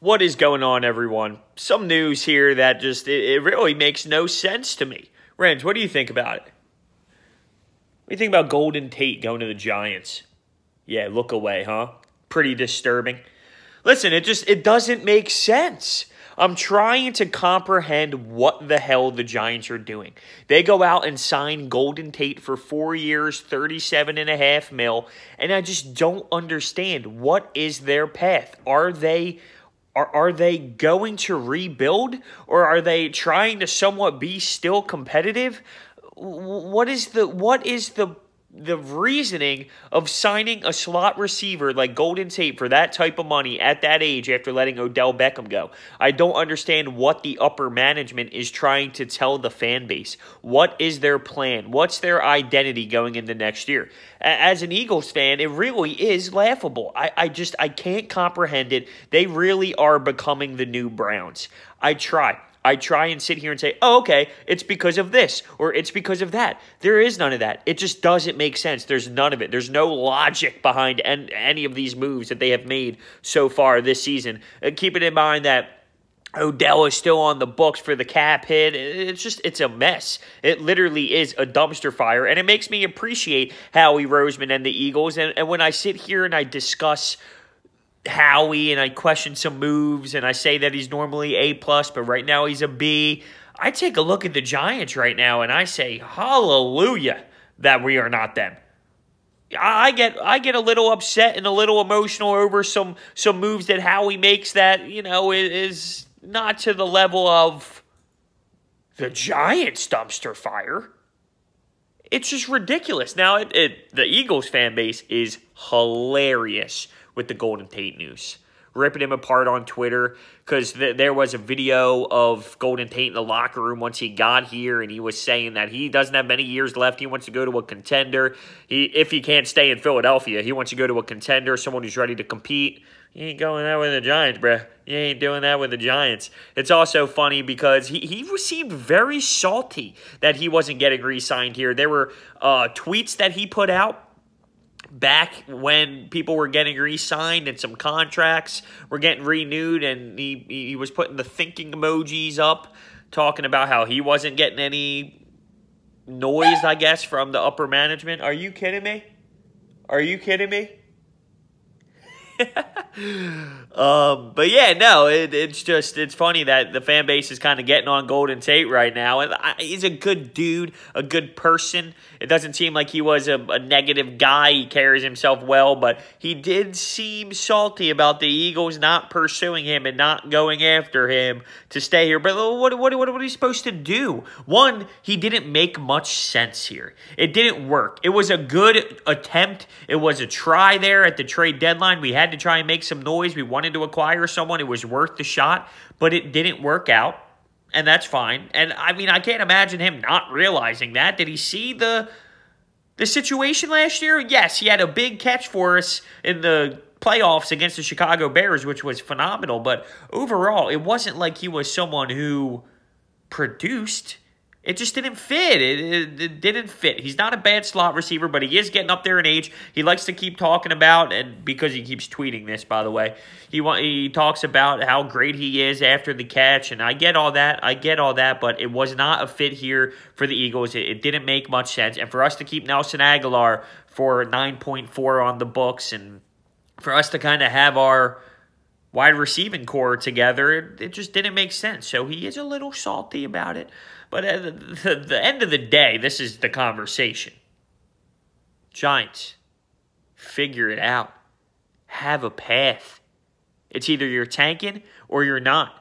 What is going on, everyone? Some news here that just, it really makes no sense to me. Renz, what do you think about it? What do you think about Golden Tate going to the Giants? Yeah, look away, huh? Pretty disturbing. Listen, it doesn't make sense. I'm trying to comprehend what the hell the Giants are doing. They go out and sign Golden Tate for 4 years, $37.5 million, and I just don't understand. What is their path? Are they going to rebuild, or are they trying to somewhat be still competitive? What is the reasoning of signing a slot receiver like Golden Tate for that type of money at that age after letting Odell Beckham go? I don't understand what the upper management is trying to tell the fan base. What is their plan? What's their identity going into next year? As an Eagles fan, it really is laughable. I can't comprehend it. They really are becoming the new Browns. I try and sit here and say, oh, okay, it's because of this, or it's because of that. There is none of that. It just doesn't make sense. There's none of it. There's no logic behind any of these moves that they have made so far this season. Keeping in mind that Odell is still on the books for the cap hit. It's a mess. It literally is a dumpster fire, and it makes me appreciate Howie Roseman and the Eagles. And when I sit here and I discuss Howie and I question some moves and I say that he's normally A+, but right now he's a B, I take a look at the Giants right now and I say, hallelujah, that we are not them. I get a little upset and a little emotional over some moves that Howie makes that, is not to the level of the Giants dumpster fire. It's just ridiculous. Now, the Eagles fan base is hilarious with the Golden Tate news, ripping him apart on Twitter because there was a video of Golden Tate in the locker room once he got here, and he was saying that he doesn't have many years left. He wants to go to a contender. If he can't stay in Philadelphia, he wants to go to a contender, someone who's ready to compete. You ain't going that with the Giants, bruh. You ain't doing that with the Giants. It's also funny because he seemed very salty that he wasn't getting re-signed here. There were tweets that he put out back when people were getting re-signed and some contracts were getting renewed, and he was putting the thinking emojis up, talking about how he wasn't getting any noise, I guess, from the upper management. Are you kidding me? Are you kidding me? But yeah, no, it's funny that the fan base is kind of getting on Golden Tate right now. And he's a good dude, a good person. It doesn't seem like he was a negative guy. He carries himself well, but he did seem salty about the Eagles not pursuing him and not going after him to stay here. But what are he supposed to do? One, he didn't make much sense here. It didn't work. It was a good attempt. It was a try there at the trade deadline. We had to try and make some noise. We wanted to acquire someone. It was worth the shot, but it didn't work out, and that's fine. And, I mean, I can't imagine him not realizing that. Did he see the situation last year? Yes, he had a big catch for us in the playoffs against the Chicago Bears, which was phenomenal, but overall, it wasn't like he was someone who produced. It just didn't fit. It didn't fit. He's not a bad slot receiver, but he is getting up there in age. He likes to keep talking about, and because he keeps tweeting this, by the way, he talks about how great he is after the catch, and I get all that. But it was not a fit here for the Eagles. It didn't make much sense, and for us to keep Nelson Aguilar for 9.4 on the books, and for us to kind of have our wide receiving core together, it just didn't make sense. So he is a little salty about it. But at the end of the day, this is the conversation. Giants, figure it out. Have a path. It's either you're tanking or you're not.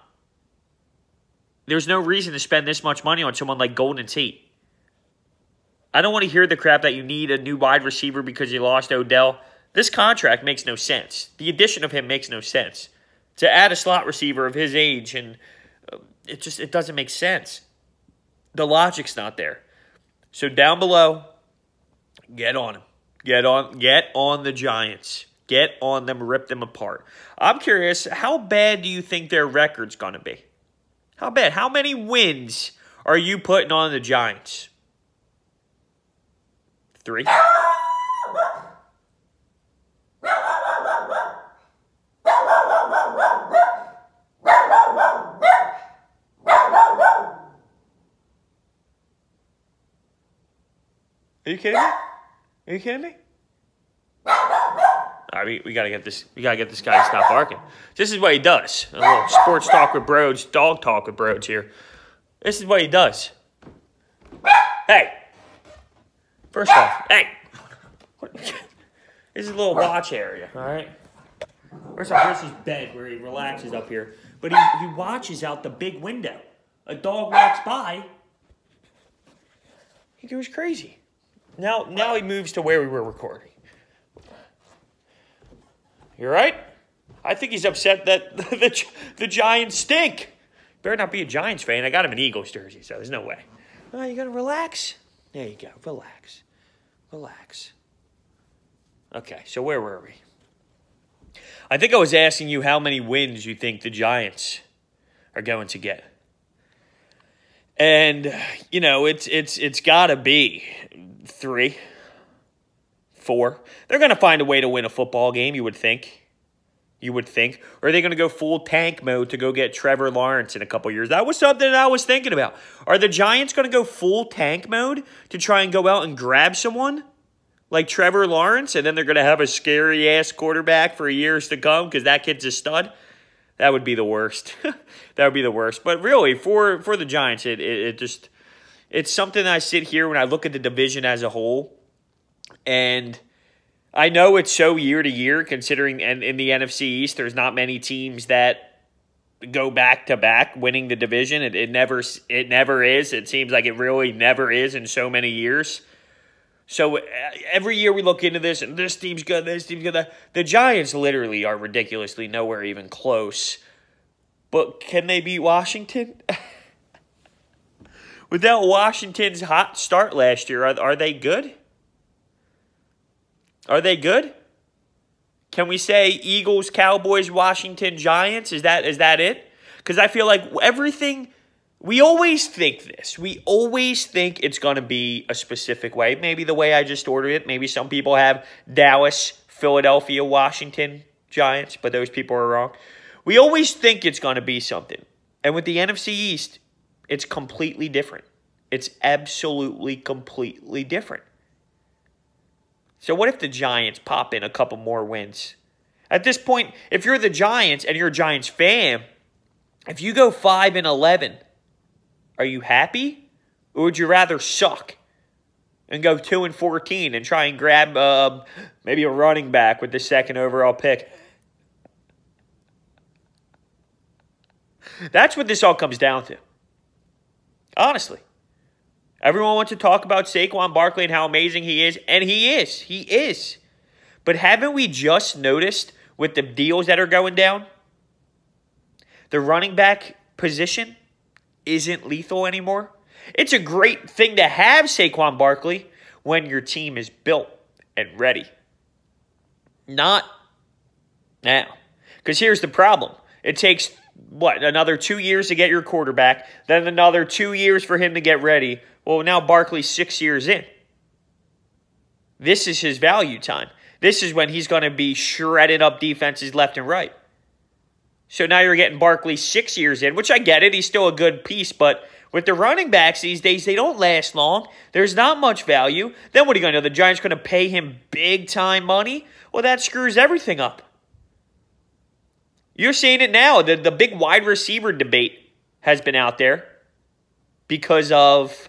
There's no reason to spend this much money on someone like Golden Tate. I don't want to hear the crap that you need a new wide receiver because you lost Odell. This contract makes no sense. The addition of him makes no sense. To add a slot receiver of his age, and it doesn't make sense. The logic's not there. So down below, get on them. Get on the Giants. Get on them, rip them apart. I'm curious, how bad do you think their record's going to be? How bad? How many wins are you putting on the Giants? 3? Are you kidding me? Are you kidding me? All right, we gotta get this. We gotta get this guy to stop barking. This is what he does. A little sports talk with Broads, dog talk with Broads here. This is what he does. Hey. First off, hey. This is a little watch area, all right? First off, here's his bed where he relaxes up here. But he watches out the big window. A dog walks by. He goes crazy. Now he moves to where we were recording. You all right? I think he's upset that the Giants stink. Better not be a Giants fan. I got him an Eagles jersey, so there's no way. Oh, you got to relax? There you go. Relax. Relax. Okay, so where were we? I think I was asking you how many wins you think the Giants are going to get. And, you know, it's got to be 3, 4. They're going to find a way to win a football game, you would think. You would think. Or are they going to go full tank mode to go get Trevor Lawrence in a couple years? That was something I was thinking about. Are the Giants going to go full tank mode to try and go out and grab someone like Trevor Lawrence, and then they're going to have a scary-ass quarterback for years to come because that kid's a stud? That would be the worst. That would be the worst. But really, for the Giants, it's something I sit here when I look at the division as a whole, and I know it's so year to year, considering and in the NFC East, there's not many teams that go back-to-back winning the division. It never is. It seems like it really never is in so many years. So every year we look into this, and this team's good, this team's good. The Giants literally are ridiculously nowhere even close. But can they beat Washington? Without Washington's hot start last year, are they good? Are they good? Can we say Eagles, Cowboys, Washington, Giants? Is that it? Because I feel like everything... We always think this. We always think it's going to be a specific way. Maybe the way I just ordered it. Maybe some people have Dallas, Philadelphia, Washington, Giants, but those people are wrong. We always think it's going to be something. And with the NFC East, it's completely different. It's absolutely completely different. So what if the Giants pop in a couple more wins? At this point, if you're the Giants and you're a Giants fan, if you go 5-11, are you happy? Or would you rather suck and go 2-14 and try and grab maybe a running back with the second overall pick? That's what this all comes down to. Honestly. Everyone wants to talk about Saquon Barkley and how amazing he is, and he is. He is. But haven't we just noticed with the deals that are going down, the running back position isn't lethal anymore? It's a great thing to have Saquon Barkley when your team is built and ready. Not now. Because here's the problem. It takes, another 2 years to get your quarterback, then another 2 years for him to get ready. Well, now Barkley's 6 years in. This is his value time. This is when he's going to be shredding up defenses left and right. So now you're getting Barkley 6 years in, which I get it. He's still a good piece, but with the running backs these days, they don't last long. There's not much value. Then what are you going to do? The Giants are going to pay him big-time money? Well, that screws everything up. You're seeing it now. The big wide receiver debate has been out there because of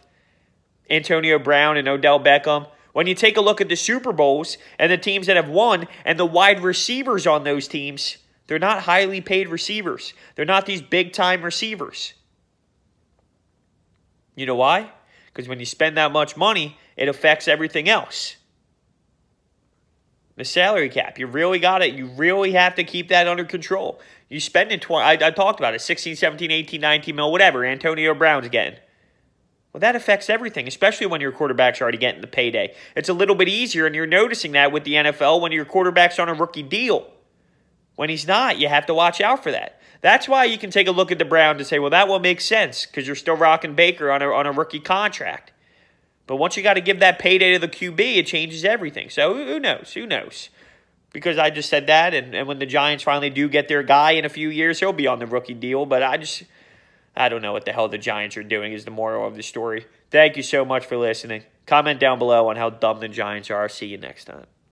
Antonio Brown and Odell Beckham. When you take a look at the Super Bowls and the teams that have won and the wide receivers on those teams, they're not highly paid receivers. They're not these big-time receivers. You know why? Because when you spend that much money, it affects everything else. The salary cap, you really got it. You really have to keep that under control. You spend it 20, I talked about it, 16, 17, 18, 19 mil, whatever Antonio Brown's getting. Well, that affects everything, especially when your quarterback's already getting the payday. It's a little bit easier, and you're noticing that with the NFL when your quarterback's on a rookie deal. When he's not, you have to watch out for that. That's why you can take a look at the Browns and say, well, that will make sense because you're still rocking Baker on a rookie contract. But once you got to give that payday to the QB, it changes everything. So who knows? Who knows? Because I just said that, and when the Giants finally do get their guy in a few years, he'll be on the rookie deal. But I don't know what the hell the Giants are doing is the moral of the story. Thank you so much for listening. Comment down below on how dumb the Giants are. See you next time.